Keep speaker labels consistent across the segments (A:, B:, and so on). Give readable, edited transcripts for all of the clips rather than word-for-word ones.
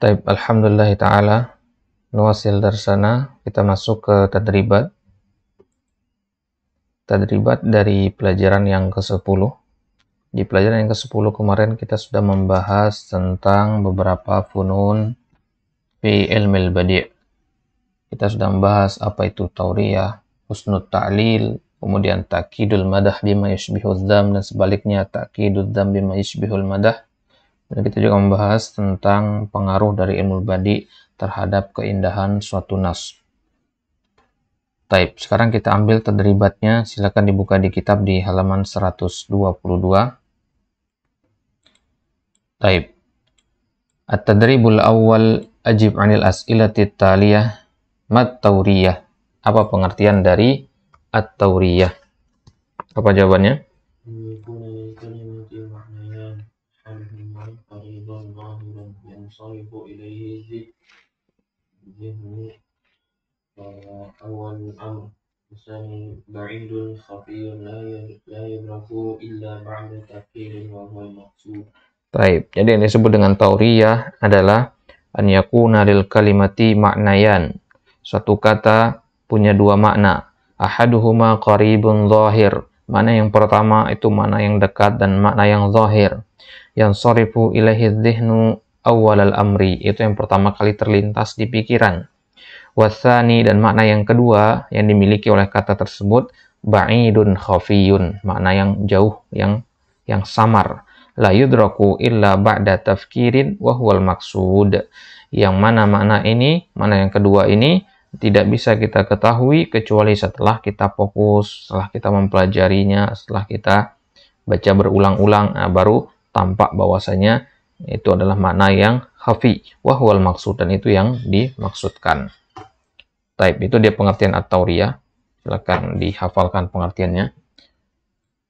A: Taib, alhamdulillah ta'ala. Nuwasil darsana, kita masuk ke tadribat. Tadribat dari pelajaran yang ke-10. Di pelajaran yang ke-10 kemarin kita sudah membahas tentang beberapa funun fi ilmil badi'. Kita sudah membahas apa itu tauriyah, husnul ta'lil, kemudian ta'kidul madah bima yushbihul dzam, dan sebaliknya ta'kidul dzam bima yushbihul madah. Dan kita juga membahas tentang pengaruh dari ilmu badi terhadap keindahan suatu nas. Taib, sekarang kita ambil tadribatnya. Silakan dibuka di kitab di halaman 122. Taib. At-tadribul awal ajib 'anil as'ilati taliyah mat-tauriyah. Apa pengertian dari at-tauriyah? Apa jawabannya?
B: أول الأمر الثاني بعيد خفي لا يدرك إلا بعد تفكير وهو المقصود.
A: Baik, jadi yang disebut dengan tauriyah adalah an yakuna lil kalimati maknayan. Suatu kata punya dua makna. Ahaduhuma qaribun zahir. Makna yang pertama itu makna yang dekat dan makna yang zahir. Yang sarifu ilaihi dhihnu awwal al-amri. Itu yang pertama kali terlintas di pikiran. Wasani, dan makna yang kedua yang dimiliki oleh kata tersebut ba'idun khafiyun. Makna yang jauh, yang samar. La yudraku illa ba'da tafkirin wa huwal maksud. Yang mana makna ini, makna yang kedua ini tidak bisa kita ketahui kecuali setelah kita fokus, setelah kita mempelajarinya, setelah kita baca berulang-ulang, baru tampak bahwasanya itu adalah makna yang khafi, wa huwal maksud, dan itu yang dimaksudkan. Taib, itu dia pengertian at-tauriyah. Silakan dihafalkan pengertiannya.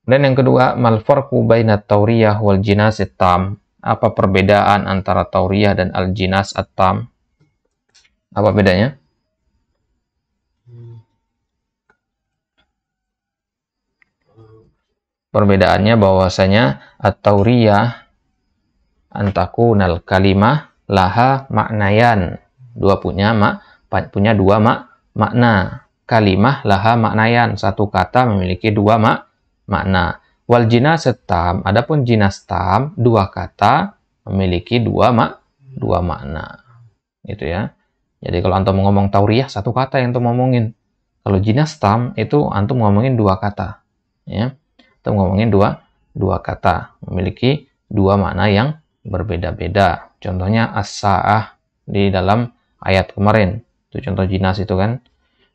A: Dan yang kedua, mal farqu baina tauriyah wal jinas at-tam. Apa perbedaan antara tauriyah dan al-jinas at-tam? Apa bedanya? Perbedaannya bahwasanya at-tauriyah antakunal kalimah laha maknayan. Punya dua makna. Kalimah laha maknayan. Satu kata memiliki dua makna. Wal jinas tam, adapun jinas tam, dua kata memiliki dua makna. Itu ya. Jadi kalau antum ngomong tauriyah, satu kata yang antum ngomongin. Kalau jinas tam itu antum ngomongin dua kata. Ya. Antum ngomongin dua kata, memiliki dua makna yang berbeda-beda. Contohnya as-sa'ah di dalam ayat kemarin. Itu contoh jinas itu kan.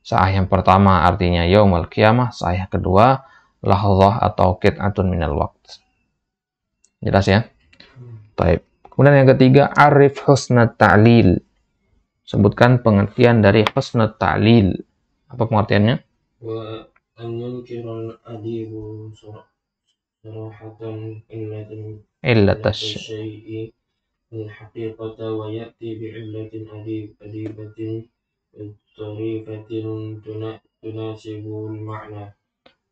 A: Sa'ah yang pertama artinya yaumul qiyamah, sa'ah yang kedua lahzah atau qit'atun minal waqt. Jelas ya? Baik. Kemudian yang ketiga, arif husnat ta'lil. Sebutkan pengertian dari husnat ta'lil. Apa pengertiannya?
B: Wa an yunkiral adibu sarahatan
A: Illatas
B: syai'i al-haqiqata wa ya'ti bi'illatin adibatin tarifatin tunasibul ma'na.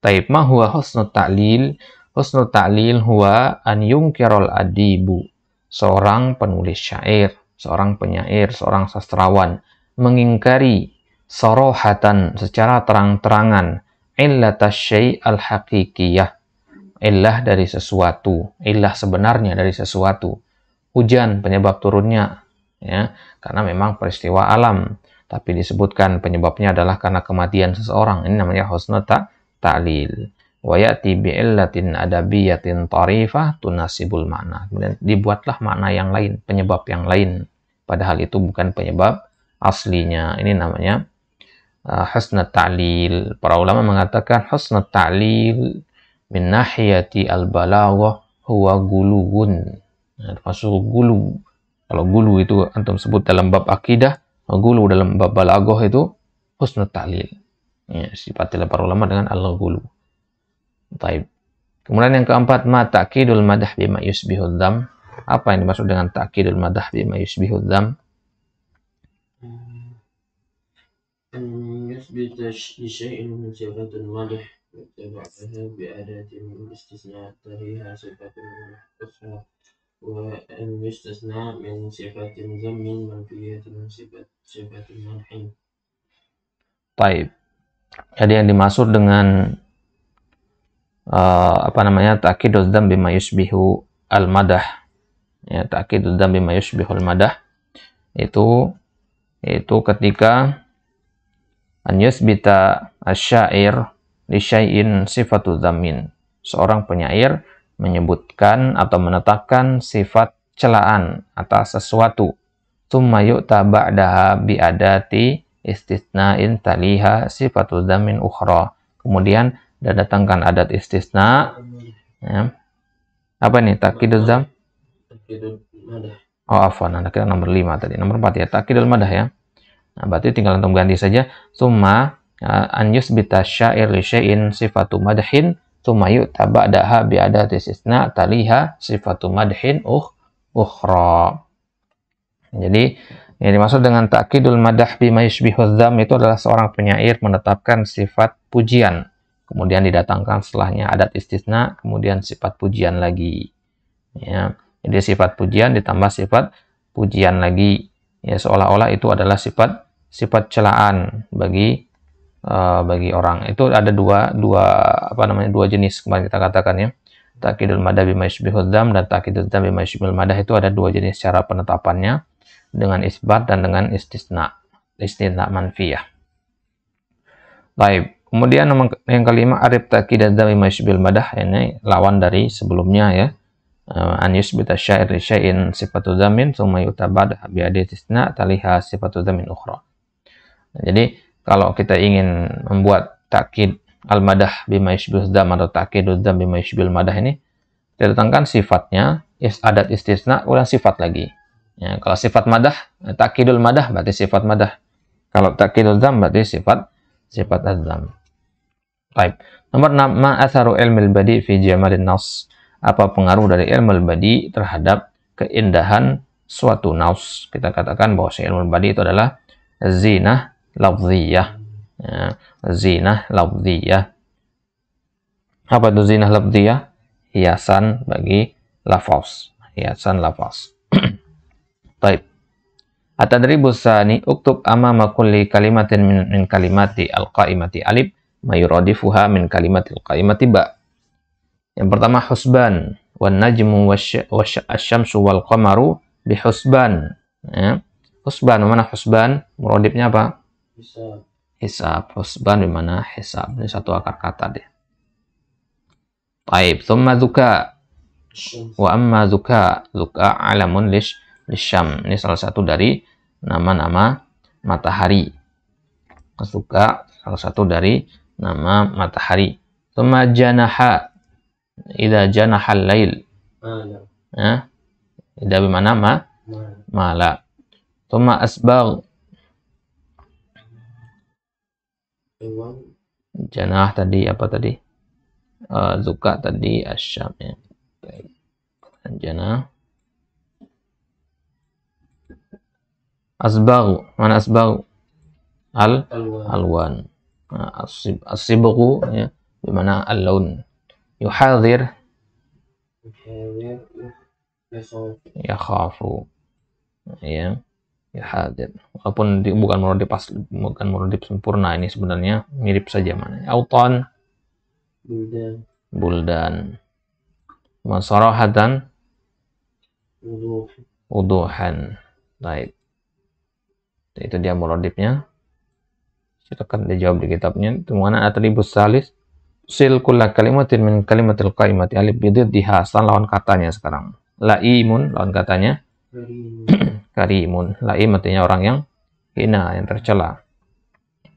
A: Taib, ma huwa husnul ta'lil? Husnul ta'lil huwa an yungkirul adibu. Seorang penulis syair, seorang penyair, seorang sastrawan mengingkari sorohatan secara terang-terangan illatas syai' al-haqiqiyah. Illah dari sesuatu, illah sebenarnya dari sesuatu. Hujan penyebab turunnya, ya, karena memang peristiwa alam. Tapi disebutkan penyebabnya adalah karena kematian seseorang. Ini namanya husnul ta'lil. Wa ya'ti bi'illatin adabiyatin tarifah tunasibul makna. Kemudian dibuatlah makna yang lain, penyebab yang lain. Padahal itu bukan penyebab aslinya. Ini namanya husnul ta'lil. Para ulama mengatakan husnul ta'lil min nahiyati al-balaghah huwa guluwun. Termasuk gulu. Kalau gulu itu antum sebut dalam bab akidah, gulu dalam bab balaghah itu husnul ta'lil. Ya, sifat para ulama dengan al-gulu. Taib. Kemudian yang keempat, ma ta'kidul madah bima yusbihul dzam. Apa yang dimaksud dengan ta'kidul madah bima yusbihul dzam?
B: An yusbita li syai'in min sifatil madah واتبعها بأداة الاستثناء تليها صفة أخرى وأن يستثنى من صفة ذم منفية من صفة مدح.
A: Taib. Jadi yang dimaksud dengan ta'kiduz dzam bima yushbihu al-madah, ya, ta'kiduz dzam bima yushbihu al-madah itu ketika an yusbita asyair li syai'in sifatu dzammin, seorang penyair menyebutkan atau menetapkan sifat celaan atas sesuatu, tsumma yu'ta ba'daha bi adati istisna'in taliha sifatu dzammin ukhra, kemudian datangkan adat istisna, ya. Apa nih ta'kiduz dzam? Oh, afwan, Anda kira nomor 5 tadi. Nomor 4 ya, ta'kidul madah ya. Nah, berarti tinggal antum ganti saja. Summa an yusbita syair li syai'in sifatu madhin, summa yu'ta ba'daha bi adati istisna taliha sifatu madhin ukhra. Jadi, yang dimaksud dengan ta'kidul madah bima yushbihu dzam itu adalah seorang penyair menetapkan sifat pujian, kemudian didatangkan setelahnya adat istisna, kemudian sifat pujian lagi. Ya. Jadi sifat pujian ditambah sifat pujian lagi. Ya, seolah-olah itu adalah sifat celaan bagi orang. Itu ada dua jenis kemarin kita katakan ya. Ta'kidul madah bima yushbihu dzam dan ta'kidul dzam bima yushbihul madah itu ada dua jenis cara penetapannya, dengan isbat dan dengan istisna manfiyah. Baik. Kemudian yang kelima, arif ta'kiduz dzam bima yushbihul madah, ini lawan dari sebelumnya ya. An yusbita syair li syai'in sifatu dzammin tsumma yu'tabad bi adati istisna taliha sifatu dzammin ukhra. Jadi kalau kita ingin membuat ta'kid al-madah bima yushbihuz dzam atau ta'kiduz dzam bima yushbihul madah ini, kita datangkan sifatnya, adat istisna, ulang sifat lagi. Ya, kalau sifat madah, ta'kidul madah berarti sifat madah. Kalau ta'kidul dzam berarti sifat az-dzam. Baik. Nomor 6, ma atharu ilmil badi fi jamalin nas. Apa pengaruh dari ilmu badi terhadap keindahan suatu naus? Kita katakan bahwa ilmu badi itu adalah zinah lafziyah. Ya, zinah lafziyah. Apa itu zinah lafziyah? Hiasan bagi lafaz. Hiasan lafaz. Baik. At-tadribu tsani, uktub amama kulli kalimatin min kalimati al-qaimati alif ma yuradifuha min kalimatil qaimati ba. Yang pertama husban, wan najmu wasyamsu wal qamaru bi husban. Ya. Husban, mana husban? Muradifnya apa?
B: Hisab.
A: Hisab. Husban di mana hisab? Ini satu akar kata deh. Baik, thumma zuka. Wa amma zuka, zuka alamun lisyam. Ini salah satu dari nama-nama matahari. Zuka salah satu dari nama matahari. Thumma janaha, idza janahal lail. Ya. Idza bimana mala. Thumma asbagh. Janah tadi apa tadi? Zuka tadi asyam ya. Janah. Asbagh, mana asbagh? Alwan. As-sibghu ya, bimana al-laun. Yuhadir, yakhafu, ya, yuhadir. Walaupun bukan muradif sempurna, ini sebenarnya mirip saja mana. Autan, buldan, masarahatan, wuduhan. Baik. Itu dia muradifnya. Silakan dijawab di kitabnya. Itu mana atribus salis? Sil kulla kalimatin min kalimatil qaimati alif bididdiha. Lawan katanya sekarang. Laimun, lawan katanya karimun. Laim artinya orang yang hina, yang tercela.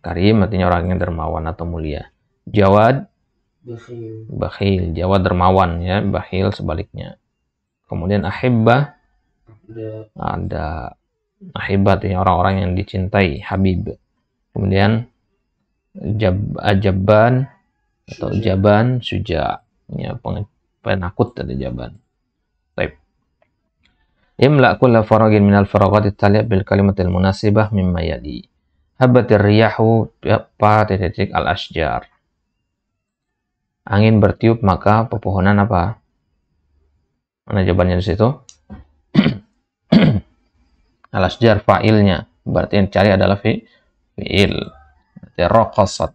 A: Karim artinya orang yang dermawan atau mulia. Jawad, bakhil. Jawad dermawan ya, bakhil sebaliknya. Kemudian ahibbah, ada ahibbah artinya orang-orang yang dicintai, habib. Kemudian jabban atau jaban, suja, ya, penakut dari jaban. Baik. Imla kulla faragin minal faragati taliyah bil kalimatil munasibah mimma yali. Habatir riyahu titik al-ashjar. Angin bertiup maka pepohonan apa? Mana jawabannya di situ? Al-ashjar fa'ilnya. Berarti yang dicari adalah fi'il. Berarti raqasat.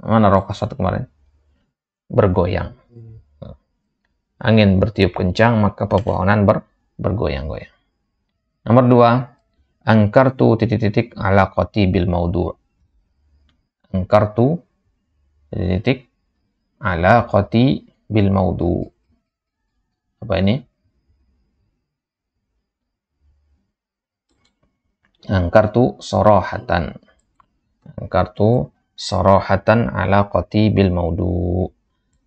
A: Mana raqasat kemarin? Bergoyang. Angin bertiup kencang, maka pepohonan bergoyang-goyang. Nomor 2, angkartu titik-titik alaqati bil maudu'. Angkartu titik-titik alaqati bil maudu'. Apa ini? Angkartu sorohatan. Angkartu sorohatan alaqati bil maudu'.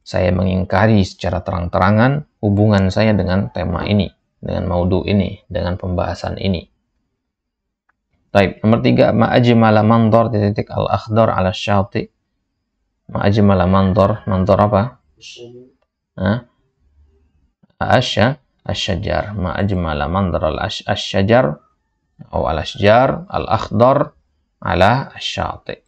A: Saya mengingkari secara terang-terangan hubungan saya dengan tema ini, dengan maudu' ini, dengan pembahasan ini. Baik, nomor 3, ma'ajmala mandor titik al-akhdar ala syati. Ma'ajmala mandor apa? Asyajar. Ma'ajmala mandor al-asyajar atau al-ashjar al-akhdar ala syati.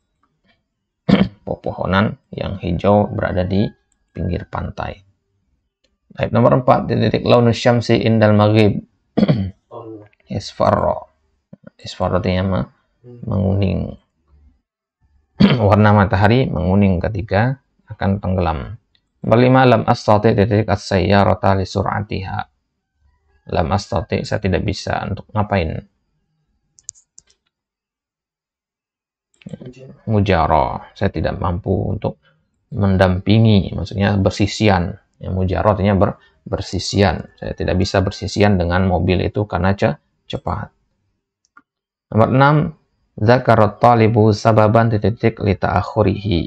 A: Pepohonan yang hijau berada di pinggir pantai. Baik, nomor 4, titik launus syamsi indal maghrib. Isfarra. Isfarra artinya menguning. Warna matahari menguning ketika akan tenggelam. Nomor 5, lam astati titik as-sayyarata li sur'atiha. Lam astati, saya tidak bisa untuk ngapain? Mujara, saya tidak mampu untuk mendampingi, maksudnya bersisian. Yang mujara artinya bersisian. Saya tidak bisa bersisian dengan mobil itu karena cepat. Nomor 6, zakarat talibu sababan titik li ta'akhurihi.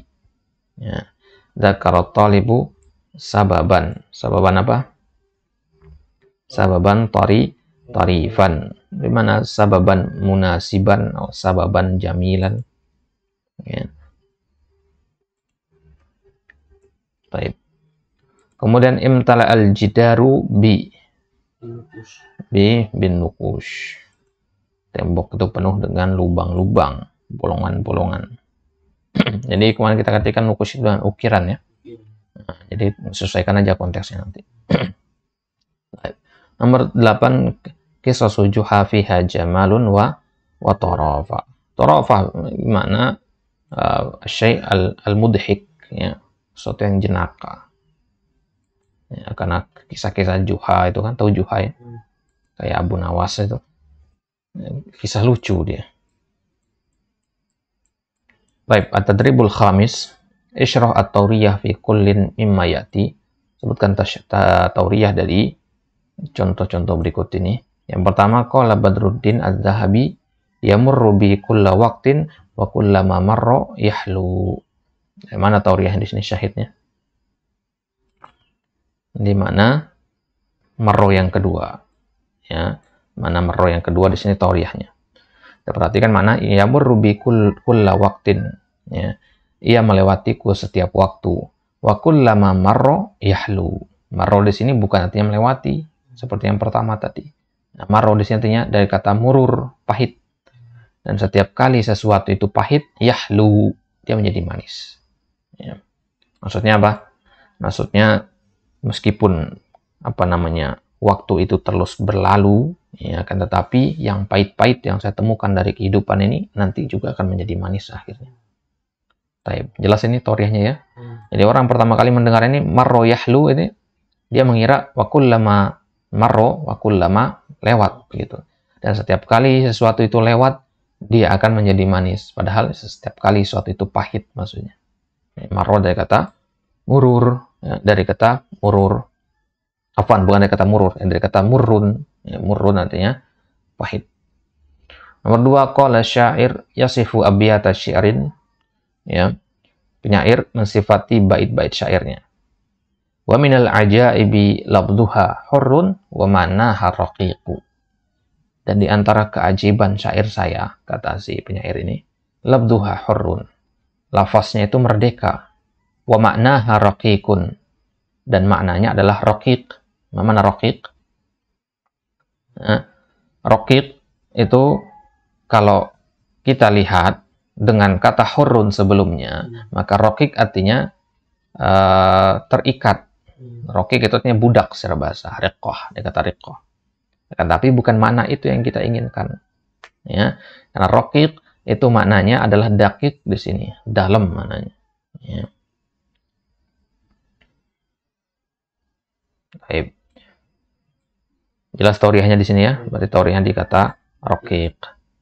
A: Ya. Zakarat talibu sababan. Sababan apa? Sababan tarifan. Di mana sababan munasiban atau sababan jamilan. Ya. Baik. Kemudian imtala al-jidaru bin nukush. Tembok itu penuh dengan lubang-lubang, bolongan-bolongan. Jadi kemarin kita katakan nukush itu dengan ukiran ya. Nah, jadi sesuaikan aja konteksnya nanti. Baik. Nomor 8, qisasu juha fiha jamalun wa tarafa. Tarafa makna syai' al-mudhik ya. Sesuatu yang jenaka ya, karena kisah-kisah Juha itu kan, tahu Juha ya, kayak Abu Nawas itu ya, kisah lucu dia. Baik, at-tadribul khamis, isyrah at-tauriyah fi kullin mimma yati. Sebutkan tauriyah dari contoh-contoh berikut ini. Yang pertama, qala Badruddin az-Zahabi yamurru bi kulla waqtin wa kullama marra yahlu. Mana tauriyah di sini syahidnya? Di mana marro yang kedua? Ya, mana marro yang kedua di sini tauriyahnya? Kita perhatikan mana yamurru bi kulla waqtin. Ya, ia melewatiku setiap waktu. Wa kullama marra yahlu. Marro di sini bukan artinya melewati seperti yang pertama tadi. Nah, marro di sini artinya dari kata murur, pahit. Dan setiap kali sesuatu itu pahit, yahlu, dia menjadi manis. Ya. Maksudnya apa? Maksudnya meskipun waktu itu terus berlalu, ya, akan tetapi yang pahit-pahit yang saya temukan dari kehidupan ini nanti juga akan menjadi manis akhirnya. Taib. Jelas ini tauriyahnya ya. Jadi orang pertama kali mendengar ini marro yahlu ini dia mengira wa kullama marro wa kullama lewat begitu. Dan setiap kali sesuatu itu lewat dia akan menjadi manis. Padahal setiap kali sesuatu itu pahit maksudnya. Marro dari kata murur, ya, dari kata murur. Bukan dari kata murur, dari kata murrun. Ya, murrun artinya pahit. Nomor 2, qala syair yasifu abiyata syi'rin. Ya, penyair mensifati bait-bait syairnya. Wa minal ajaibi labduha hurrun wa manaha raqiqu. Dan di antara keajaiban syair saya, kata si penyair ini, labduha hurrun. Lafaznya itu merdeka. Wa maknaha raqiqun. Dan maknanya adalah raqiq. Mana raqiq? Nah, raqiq itu kalau kita lihat dengan kata hurrun sebelumnya, maka raqiq artinya terikat. Raqiq itu artinya budak secara bahasa. Riqqah, dia kata riqqah. Tapi bukan makna itu yang kita inginkan. Ya, karena raqiq itu maknanya adalah daqiq di sini, dalam maknanya. Ya. Baik. Jelas tauriyahnya di sini ya. Berarti tauriyahnya di kata raqiq.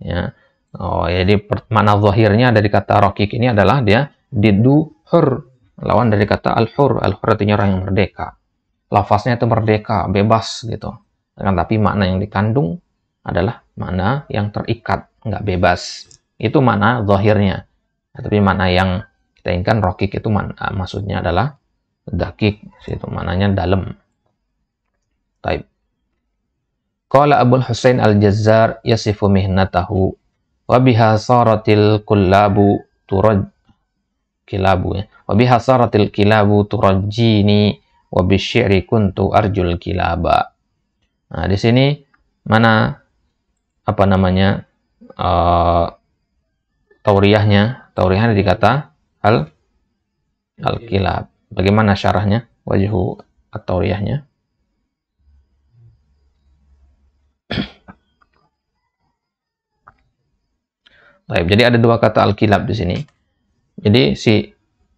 A: Ya. Oh, jadi makna zahirnya dari kata raqiq ini adalah dia diddu hur, lawan dari kata al-hur. Al-hur artinya orang yang merdeka. Lafaznya itu merdeka, bebas gitu. Tapi makna yang dikandung adalah makna yang terikat, nggak bebas. Itu makna zahirnya. Tapi makna yang kita inginkan raqiq itu maksudnya adalah dakik, itu maknanya dalam. Taib. Qala Abul Husain Al-Jazzar yasifu mihnatahu wa biha saratil kullabu kilabu ya. Wa biha saratil kilabu turajjini wa bisy'ri kuntu arjul kilaba. Nah, di sini mana apa namanya? Tauriyahnya dikata al-kilab. Bagaimana syarahnya? Wajhu at-tauriyahnya. Baik, jadi ada dua kata al-kilab di sini. Jadi si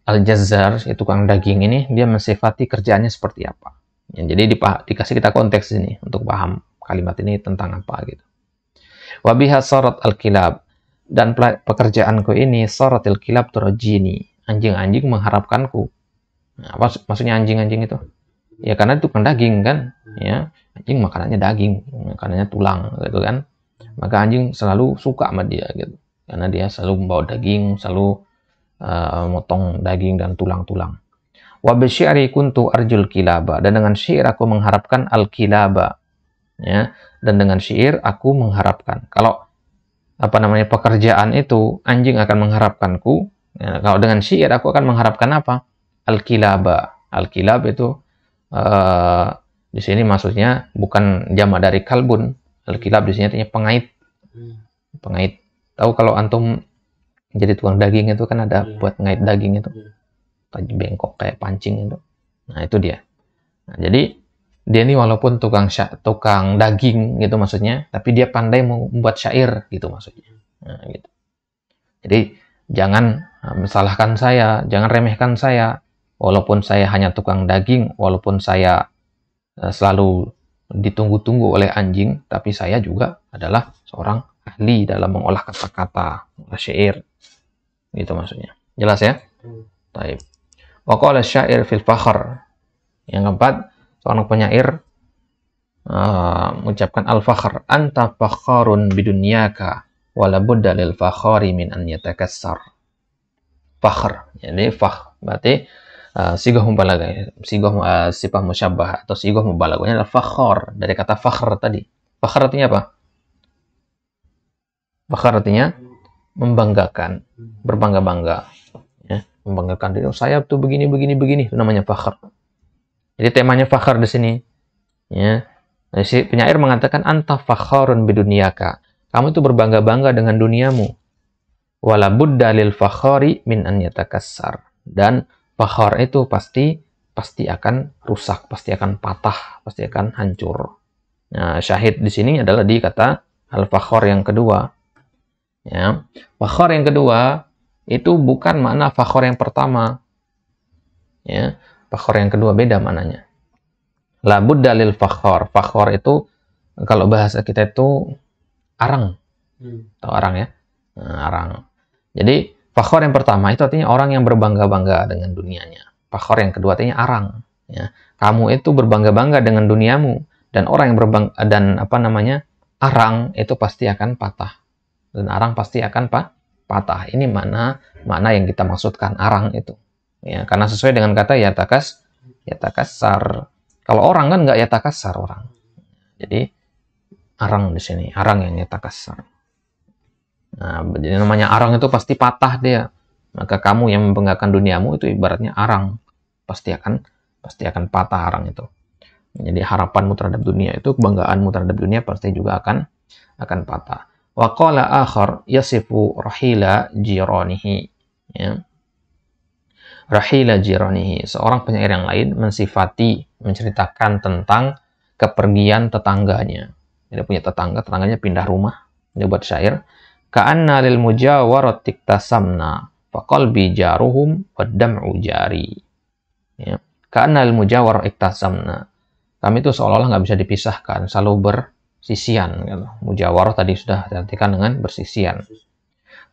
A: Al-Jazzar, si tukang daging ini, dia mensifati kerjaannya seperti apa. Ya, jadi dikasih kita konteks ini untuk paham kalimat ini tentang apa gitu. Wabiha sarat al-kilab, dan pekerjaanku ini saratil kilab turajini, anjing-anjing mengharapkanku. Nah, apa maksudnya anjing-anjing itu? Ya karena itu tukang daging kan, ya anjing makanannya daging, makanannya tulang gitu kan. Maka anjing selalu suka sama dia gitu. Karena dia selalu membawa daging, selalu motong daging dan tulang-tulang. Wa bisy'ri kuntu arjul kilaba, dan dengan syair aku mengharapkan al-kilaba. Ya, dan dengan syair aku mengharapkan. Kalau pekerjaan itu anjing akan mengharapkanku. Ya, kalau dengan syair aku akan mengharapkan apa? Al-kilaba. Al-kilab itu di sini maksudnya bukan jamak dari kalbun. Al-kilab di sini artinya pengait. Pengait. Tahu kalau antum jadi tukang daging itu kan ada buat ngait daging itu. Bengkok kayak pancing itu. Nah, itu dia. Nah, jadi dia ini walaupun tukang daging gitu maksudnya, tapi dia pandai membuat syair gitu maksudnya. Nah, gitu. Jadi jangan mesalahkan saya, jangan remehkan saya. Walaupun saya hanya tukang daging, walaupun saya selalu ditunggu-tunggu oleh anjing, tapi saya juga adalah seorang ahli dalam mengolah kata-kata, syair. Gitu maksudnya. Jelas ya? Baik. Wa qala syair fil fakhr. Yang keempat, seorang penyair mengucapkan al-fakhr, anta fakharun bidunyaka wala budda lil fakhari min an yatakassar. Fakhr. Jadi berarti sigah mubalaghah, sifah musyabbah atau sigah mubalaghahnya adalah fakhar, dari kata fakhr tadi. Fakhr artinya apa? Fakhr artinya membanggakan, berbangga-bangga, ya, membanggakan diri. Saya tuh begini, itu namanya fakhr. Jadi temanya fakhr di sini, ya. Nah, si penyair mengatakan anta fakharun bidunyaka. Kamu itu berbangga-bangga dengan duniamu. Wala budda lil fakhari min an yatakassar. Dan fakhar itu pasti akan rusak, pasti akan patah, pasti akan hancur. Nah, syahid di sini adalah di kata al-fakhar yang kedua. Ya, fakhar yang kedua itu bukan makna fakhar yang pertama. Ya, fakhar yang kedua beda maknanya. La budda lil fakhar. Fakhar itu kalau bahasa kita itu arang. Tahu arang ya? Nah, arang. Jadi fakhar yang pertama itu artinya orang yang berbangga-bangga dengan dunianya. Fakhar yang kedua artinya arang. Ya, kamu itu berbangga-bangga dengan duniamu, dan orang yang arang itu pasti akan patah. Dan arang pasti akan patah. Ini makna yang kita maksudkan arang itu. Ya, karena sesuai dengan kata yatakassar. Kalau orang kan nggak yatakassar orang. Jadi arang di sini, arang yang yatakassar. Nah, jadi namanya arang itu pasti patah dia. Maka kamu yang membanggakan duniamu itu ibaratnya arang, pasti akan patah arang itu. Jadi harapanmu terhadap dunia itu, kebanggaanmu terhadap dunia pasti juga akan patah. Wa qala akhar yasifu rahila jiranihi. Ya. Rahila jiranihi, seorang penyair yang lain menceritakan tentang kepergian tetangganya. Dia punya tetangga, tetangganya pindah rumah. Dia buat syair. Ka'anna lil mujawarat tiktasamna fa qalbi jaruhum wad dam'u jari. Ya. Ka'anna lil mujawarat iktasamna. Kami itu seolah-olah nggak bisa dipisahkan, selalu bersisian. Gitu. Mujawarah tadi sudah diartikan dengan bersisian.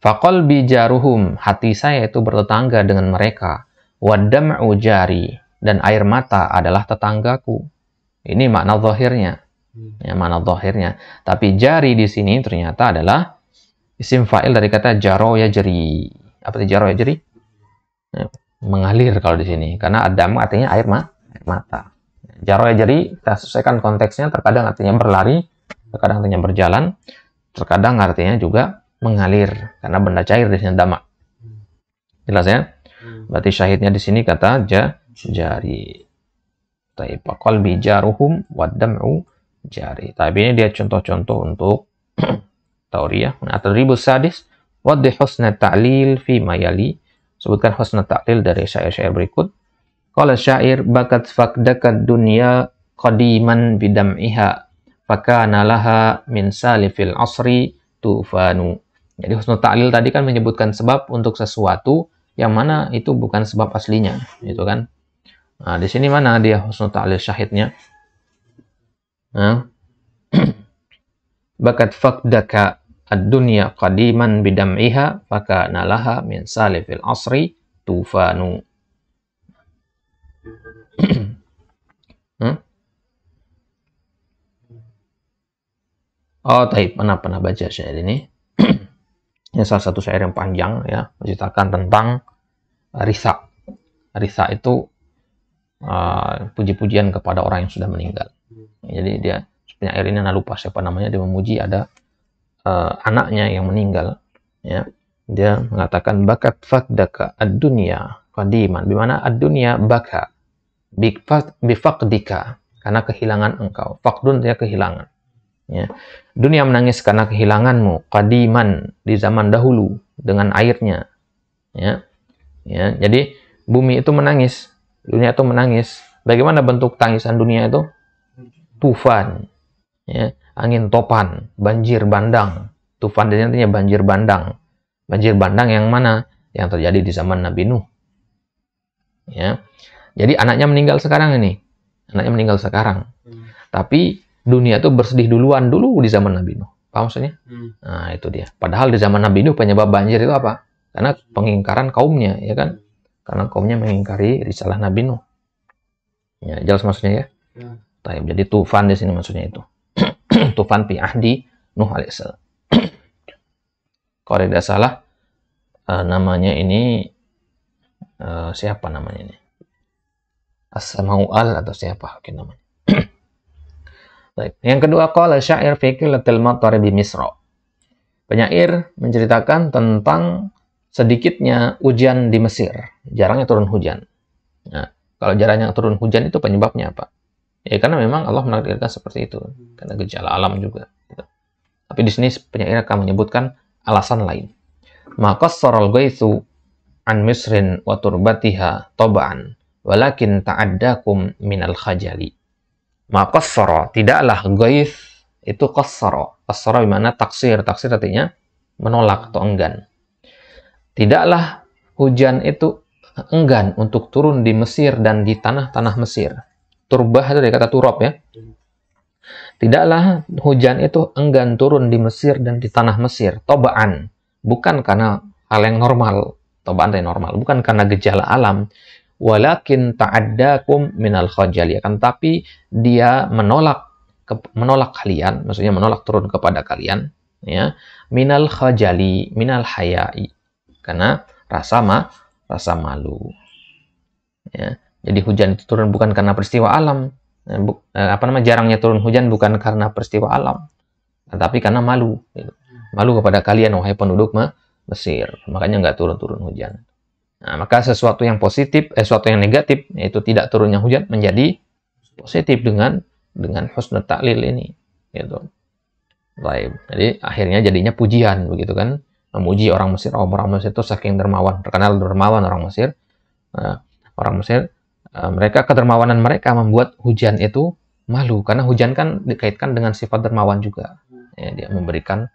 A: Fa qalbi jaruhum, hati saya itu bertetangga dengan mereka. Wad dam'u jari, dan air mata adalah tetanggaku. Ini makna zahirnya. Ya, makna zahirnya. Tapi jari di sini ternyata adalah isim fa'il dari kata jaro yajri. Apa itu jaro yajri? Ya, mengalir kalau di sini. Karena adam artinya air mata. Jaro yajri, kita sesuaikan konteksnya. Terkadang artinya berlari, terkadang artinya berjalan, terkadang artinya juga mengalir. Karena benda cair di sini dama. Jelas ya? Berarti syahidnya di sini kata jari. Tapi qalbi jaruhum wad dam'u jari. Tapi ini dia contoh-contoh untuk tauriyah. At-tadribus sadis waddi husna ta'lil fi mayali. Sebutkan husna ta'lil dari syair-syair berikut. Qala syair bakat faqdakat dunya qadiman bidam'iha fakana laha min salifil asri tufanu. Jadi husna ta'lil tadi kan menyebutkan sebab untuk sesuatu yang mana itu bukan sebab aslinya, gitu kan? Nah, di sini mana dia husna ta'lil syahidnya? Nah. Bakat faqdaka ad-dunya qadiman bidam'iha fakana laha min salifil asri tufanu. Oh, taib, pernah baca syair ini. Ini salah satu syair yang panjang ya, menceritakan tentang risa. Risa itu puji-pujian kepada orang yang sudah meninggal. Jadi dia penyair ini lupa siapa namanya, dia memuji ada anaknya yang meninggal, ya. Dia mengatakan bakat faqdaka ad-dunya qadiman, di mana ad-dunya baka bifaqdika, karena kehilangan engkau. Faqdun dia kehilangan, ya. Dunia menangis karena kehilanganmu, qadiman di zaman dahulu dengan airnya, ya. Ya, jadi bumi itu menangis, dunia itu menangis. Bagaimana bentuk tangisan dunia itu? Tufan. Ya, angin topan, banjir bandang. Tufan ini artinya banjir bandang. Banjir bandang yang mana? Yang terjadi di zaman Nabi Nuh. Ya. Jadi anaknya meninggal sekarang ini. Anaknya meninggal sekarang. Tapi dunia itu bersedih duluan dulu di zaman Nabi Nuh. Paham maksudnya? Nah, itu dia. Padahal di zaman Nabi Nuh penyebab banjir itu apa? Karena pengingkaran kaumnya, ya kan? Karena kaumnya mengingkari risalah Nabi Nuh. Ya, jelas maksudnya ya? Jadi tufan di sini maksudnya itu. Tufan fi ahdi Nuh alaihissalam. Kalau tidak salah namanya ini siapa namanya ini? As-Samau'al atau siapa namanya? Baik. Yang kedua, qala syair fi qillatil matar bi Misra. Penyair menceritakan tentang sedikitnya hujan di Mesir, jarangnya turun hujan. Nah, kalau jarangnya turun hujan itu penyebabnya apa? Ya karena memang Allah menakdirkan seperti itu, karena gejala alam juga. Gitu. Tapi di sini penyair akan menyebutkan alasan lain. Maka saral ghaitsu an Misrin wa turbatiha tab'an, walakin ta'addakum minal khajali. Maka qassara, tidaklah ghaits itu qassara. Qassara bermakna taksir. Taksir artinya menolak atau enggan. Tidaklah hujan itu enggan untuk turun di Mesir dan di tanah-tanah Mesir. Turbah itu dari kata turab ya. Tidaklah hujan itu enggan turun di Mesir dan di tanah Mesir. Tobaan. Bukan karena hal yang normal. Tobaan itu normal. Bukan karena gejala alam. Walakin ta'addakum minal khajali. Akan tapi dia menolak kalian. Maksudnya menolak turun kepada kalian. Ya. Minal khajali. Minal hayai. Karena rasa malu. Ya. Jadi hujan itu turun bukan karena peristiwa alam. Jarangnya turun hujan bukan karena peristiwa alam, tapi karena malu. Malu kepada kalian, wahai penduduk Mesir. Makanya nggak turun hujan. Nah, maka sesuatu yang positif, sesuatu yang negatif, yaitu tidak turunnya hujan, menjadi positif dengan husnul ta'lil ini. Gitu. Baik. Jadi akhirnya jadinya pujian, begitu kan? Memuji orang Mesir. Orang Mesir itu saking dermawan, terkenal dermawan orang Mesir. Orang Mesir. Mereka kedermawanan mereka membuat hujan itu malu, karena hujan kan dikaitkan dengan sifat dermawan juga. Ya, dia memberikan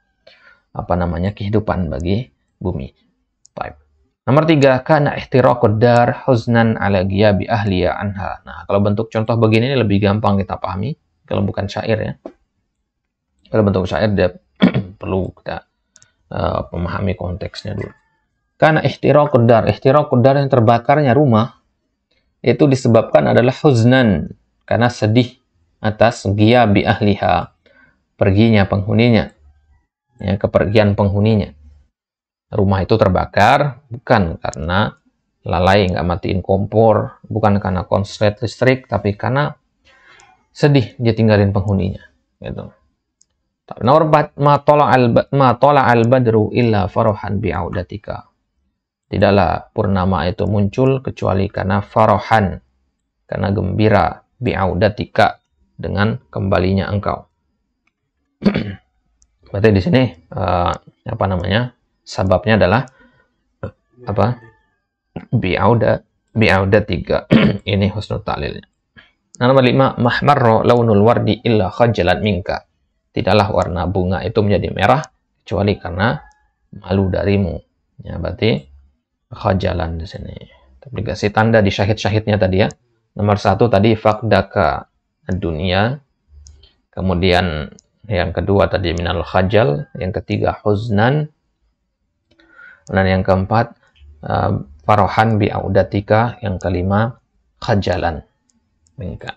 A: kehidupan bagi bumi. Baik. Nomor 3, kana ihtiraqud dar huznan ala ghiyabi ahliya anha. Nah, kalau bentuk contoh begini ini lebih gampang kita pahami kalau bukan syair ya. Kalau bentuk syair dia perlu kita memahami konteksnya dulu. Kana ihtiraqud dar yang terbakarnya rumah itu disebabkan adalah huznan, karena sedih atas ghiyabi ahliha, perginya penghuninya, ya, kepergian penghuninya. Rumah itu terbakar bukan karena lalai nggak matiin kompor, bukan karena konslet listrik, tapi karena sedih dia tinggalin penghuninya. Gitu. Nomor 4, ma tola al badru illa farohan bi'audatika. Tidaklah purnama itu muncul kecuali karena farohan, karena gembira, bi'audatika, dengan kembalinya engkau. Berarti di sini sababnya adalah bi'audatika. Ini husnul ta'lilnya. Nomor 5, mahmarra launul wardi illa khajalan minka. Tidaklah warna bunga itu menjadi merah kecuali karena malu darimu. Ya, berarti khajalan di sini. Tapi kasih tanda di syahid-syahidnya tadi ya. Nomor 1 tadi faqdaka dunia. Kemudian yang kedua tadi minal khajal, yang ketiga huznan. Dan yang keempat farohan bi'audatika, yang kelima khajalan minka.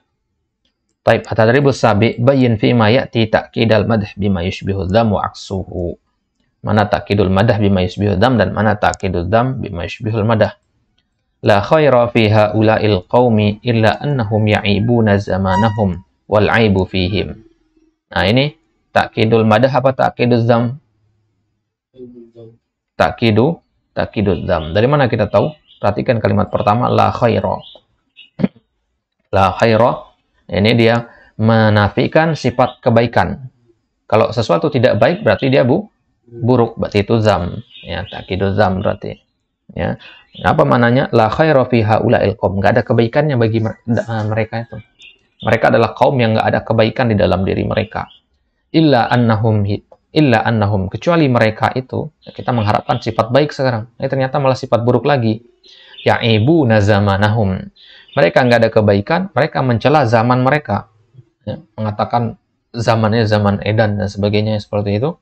A: Taib, at-tadribus sabi bayyin fi ma ya'ti ta'kidal madh bima yushbihu dham wa aksuhu. Mana ta'kidul madah bima yushbihu dham dan mana ta'kidul dham bima yushbihul madah. La khaira fi haula'il qaumi illa annahum ya'ibuna zamanahum wal 'aibu fihim. Nah, ini ta'kidul madah apa ta'kidul dham? Ta'kidul dham. Dari mana kita tahu? Perhatikan kalimat pertama, la khaira. La khaira, ini dia menafikan sifat kebaikan. Kalau sesuatu tidak baik berarti dia buruk, berarti itu zam. Ya, ta'kidul zam berarti. Ya. Apa maknanya? La khaira fi haula'il qaum. Enggak ada kebaikannya bagi mereka itu. Mereka adalah kaum yang enggak ada kebaikan di dalam diri mereka. Illa annahum, kecuali mereka itu, kita mengharapkan sifat baik sekarang. Ternyata malah sifat buruk lagi. Ya'ibuna zamanahum. Mereka nggak ada kebaikan, mereka mencela zaman mereka. Ya, mengatakan zamannya zaman edan dan sebagainya seperti itu.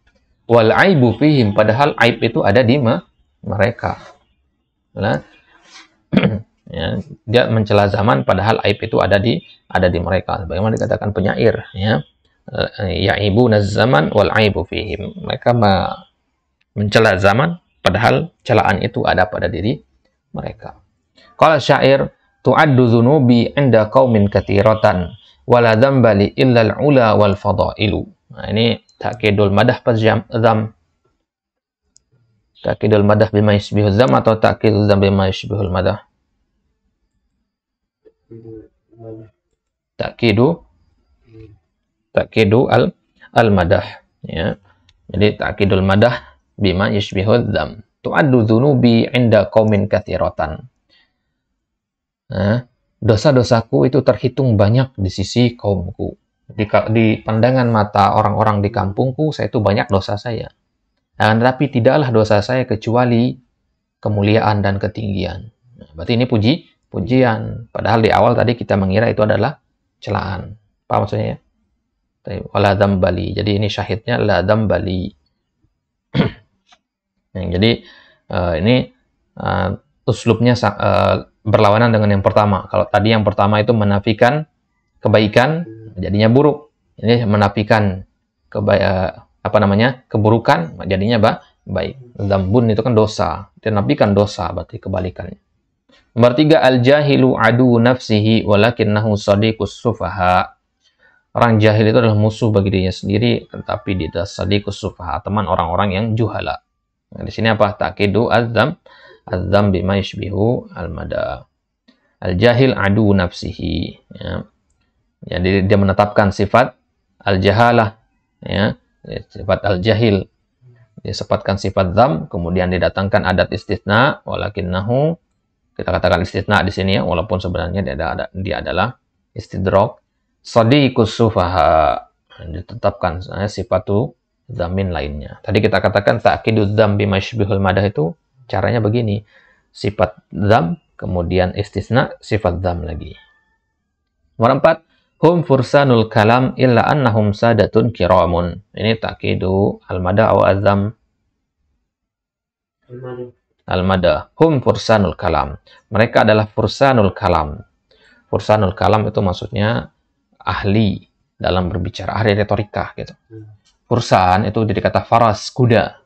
A: Wal aibu fihim, padahal aib itu ada di mereka. Nah, ya, dia mencela zaman padahal aib itu ada di mereka. Bagaimana dikatakan penyair, ya. Ya'ibuna zaman wal aibu fihim. Mereka mencela zaman padahal celaan itu ada pada diri mereka. Qala syair, tu'addu dzunubi 'inda qaumin katsiratan wala dzambali illa al-'ula wal fadailu. Nah, ini ta'kidul madah dzam. Ta'kidul madah bima yashbihu dzam atau ta'kidul dzam bima yashbihul madah? Ta'kidu al-madah, ya. Jadi ta'kidul madah bima yashbihul dzam. Tu'addu dzunubi 'inda qaumin katsiratan. Nah, dosa-dosaku itu terhitung banyak di sisi kaumku. Di pandangan mata orang-orang di kampungku, saya itu banyak dosa saya. Nah, tetapi tidaklah dosa saya kecuali kemuliaan dan ketinggian. Nah, berarti ini pujian. Padahal di awal tadi kita mengira itu adalah celaan. Apa maksudnya ya? Wala dzambali. Jadi ini syahidnya la dzambali. Nah, jadi ini uslubnya berlawanan dengan yang pertama. Kalau tadi yang pertama itu menafikan kebaikan, jadinya buruk. Ini menafikan keburukan, jadinya baik. Dzambun itu kan dosa. Dia menafikan dosa, berarti kebalikannya. Nomor 3, al-jahilu adu nafsihi walakinnahu sadiqus sufaha. Orang jahil itu adalah musuh bagi dirinya sendiri, tetapi dia adalah sadiqus sufaha, teman orang-orang yang juhala. Nah, di sini apa? Ta'kidu az-dzam bima yashbihu al-mada. Al-jahil adu nafsihi, ya. Jadi dia menetapkan sifat al-jahalah, ya. Sifat al-jahil. Dia sefatkan sifat dzam, kemudian didatangkan adat istitsna, walakinnahu, kita katakan istitsna di sini ya, walaupun sebenarnya dia adalah istidrak. Sadiqus sufaha, ditetapkan sifatu zamin lainnya. Tadi kita katakan ta'kidud dzam bima yashbihul madah itu caranya begini. Sifat dzam, kemudian istisna sifat dzam lagi. Nomor 4, hum fursanul kalam illa annahum sadatun kiramun. Ini ta'kidu al-madah atau azam. Al-madah. Hum fursanul kalam. Mereka adalah fursanul kalam. Fursanul kalam itu maksudnya ahli dalam berbicara, ahli retorika gitu. Fursan itu dari kata faras, kuda.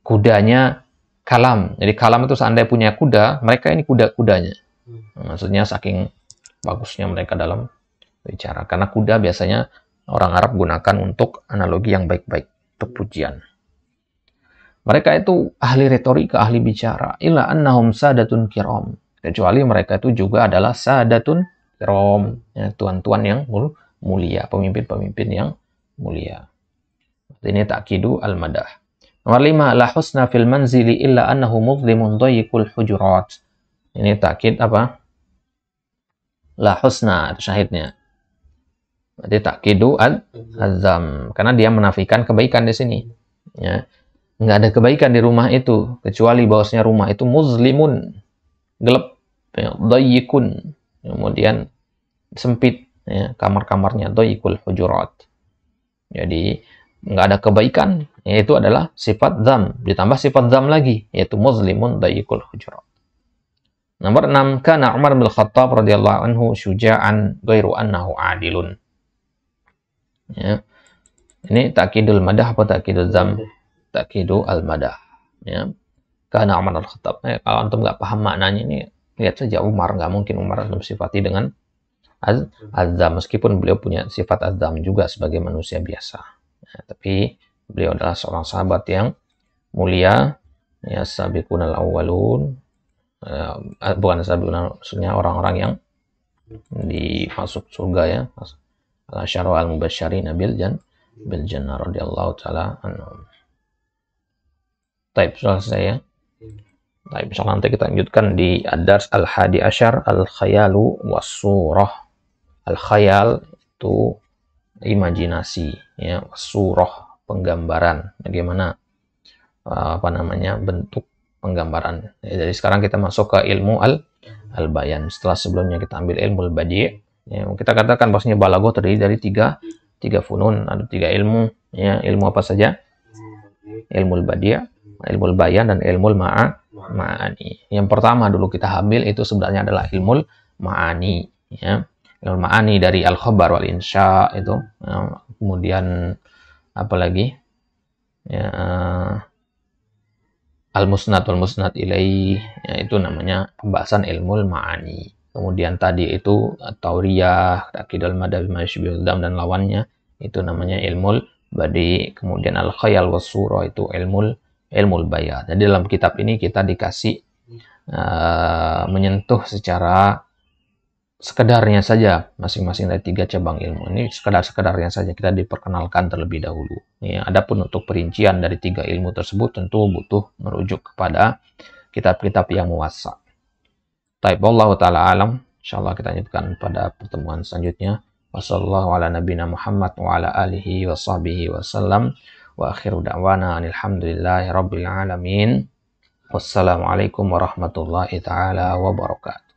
A: Kudanya kalam. Jadi kalam itu seandainya punya kuda, mereka ini kuda-kudanya. Maksudnya saking bagusnya mereka dalam bicara. Karena kuda biasanya orang Arab gunakan untuk analogi yang baik-baik, untuk pujian. Mereka itu ahli retorika, ahli bicara. Illa annahum sadatun kiram. Kecuali mereka itu juga adalah sadatun kiram. Ya, tuan-tuan yang mulia, pemimpin-pemimpin yang mulia. Ini ta'kidu al-madah. Nomor 5, la husna fil manzili illa annahu mudlimun dhayiqul hujurat. Ini ta'kid apa? La husna, itu syahidnya. Jadi ta'kidu al-azam. Karena dia menafikan kebaikan di sini. Ya. Nggak ada kebaikan di rumah itu, kecuali bahwasanya rumah itu muzlimun, gelap, ya, dhayiqun, kemudian sempit, ya, kamar-kamarnya, dhayiqul hujurat. Jadi nggak ada kebaikan, yaitu adalah sifat dzam, ditambah sifat dzam lagi, yaitu muzlimun dhayiqul hujurat. Nomor 6, kana Umar bin Khattab radhiyallahu anhu syuja'an ghairu annahu adilun. Ya. Ini ta'kidul madah apa ta'kidul dzam? Ta'kidu al-madah. Ya. Kana Umar bin Khattab. Kalau antum nggak paham maknanya ini, lihat saja Umar. Nggak mungkin Umar sifati dengan azam, meskipun beliau punya sifat azam juga sebagai manusia biasa. Ya, tapi beliau adalah seorang sahabat yang mulia, ya, sabiqunal awwalun, bukan sabiqun, maksudnya orang-orang yang dimasuk surga, ya, al-asyara al-mubasysyirina bil jannah radhiyallahu taala anhum. Taib, selesai ya. Taib, insyaallah nanti kita lanjutkan di ad-dars al-hadi asyar al-khayalu was-surah. Al-khayal itu imajinasi, ya, surah penggambaran, bagaimana bentuk penggambaran. Ya, jadi sekarang kita masuk ke ilmu al-bayan. Setelah sebelumnya kita ambil ilmu al-badi', ya, kita katakan bahwasanya balaghah terdiri dari tiga funun, ada 3 ilmu, ya. Ilmu apa saja? Ilmu al-badi', ilmu al-bayan, dan ilmu ma'ani. Yang pertama dulu kita ambil itu sebenarnya adalah ilmu ma'ani, ya. Ilmu ma'ani dari al-khabar wal insya itu, ya. Kemudian apa lagi? Ya, al-musnad wal musnad ilaih, ya, itu namanya pembahasan ilmu ma'ani. Kemudian tadi itu tauriyah, ta'kid al-madah bima yashbihul dzam dan lawannya, itu namanya ilmu badi. Kemudian al-khayal was surah itu ilmu bayan. Jadi dalam kitab ini kita dikasih menyentuh secara sekedarnya saja masing-masing dari 3 cabang ilmu. Ini sekedar-sekedarnya saja kita diperkenalkan terlebih dahulu. Ya, adapun untuk perincian dari 3 ilmu tersebut tentu butuh merujuk kepada kitab-kitab yang muwassa. Taib, wallahu taala alam. Insyaallah kita lanjutkan pada pertemuan selanjutnya. Wassallallahu ala nabiyina Muhammad wa ala alihi wa sahbihi wasallam. Wa akhiru da'wana alhamdulillahi rabbil alamin. Wassalamualaikum warahmatullahi taala wabarakatuh.